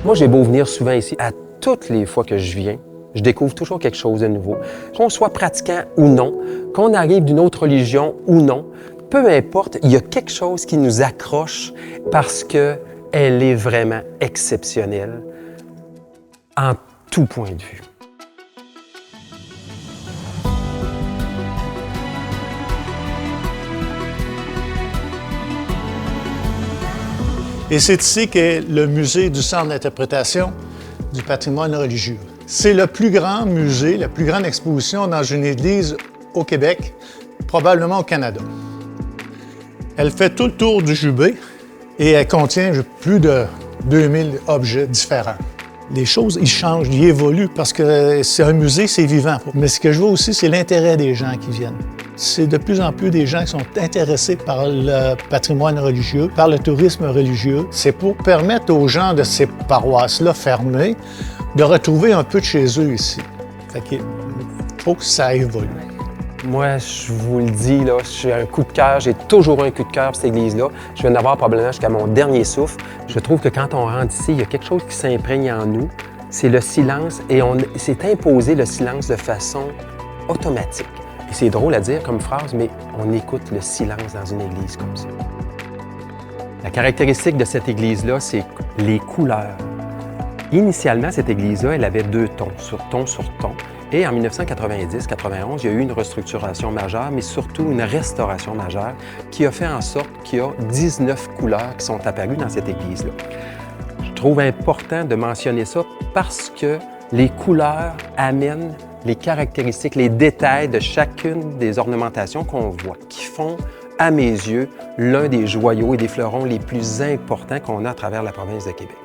Moi, j'ai beau venir souvent ici, à toutes les fois que je viens, je découvre toujours quelque chose de nouveau. Qu'on soit pratiquant ou non, qu'on arrive d'une autre religion ou non, peu importe, il y a quelque chose qui nous accroche parce qu'elle est vraiment exceptionnelle en tout point de vue. Et c'est ici qu'est le musée du Centre d'interprétation du patrimoine religieux. C'est le plus grand musée, la plus grande exposition dans une église au Québec, probablement au Canada. Elle fait tout le tour du Jubé et elle contient plus de 2000 objets différents. Les choses, ils changent, ils évoluent parce que c'est un musée, c'est vivant. Mais ce que je vois aussi, c'est l'intérêt des gens qui viennent. C'est de plus en plus des gens qui sont intéressés par le patrimoine religieux, par le tourisme religieux. C'est pour permettre aux gens de ces paroisses-là fermées de retrouver un peu de chez eux ici. Fait qu'il faut que ça évolue. Moi, je vous le dis, là, j'ai un coup de cœur, j'ai toujours un coup de cœur pour cette église-là. Je vais en avoir probablement jusqu'à mon dernier souffle. Je trouve que quand on rentre ici, il y a quelque chose qui s'imprègne en nous. C'est le silence et on s'est imposé le silence de façon automatique. Et c'est drôle à dire comme phrase, mais on écoute le silence dans une église comme ça. La caractéristique de cette église-là, c'est les couleurs. Initialement, cette église-là, elle avait 2 tons, sur ton, sur ton. Et en 1990-91, il y a eu une restructuration majeure, mais surtout une restauration majeure qui a fait en sorte qu'il y a 19 couleurs qui sont apparues dans cette église-là. Je trouve important de mentionner ça parce que les couleurs amènent les caractéristiques, les détails de chacune des ornementations qu'on voit, qui font, à mes yeux, l'un des joyaux et des fleurons les plus importants qu'on a à travers la province de Québec.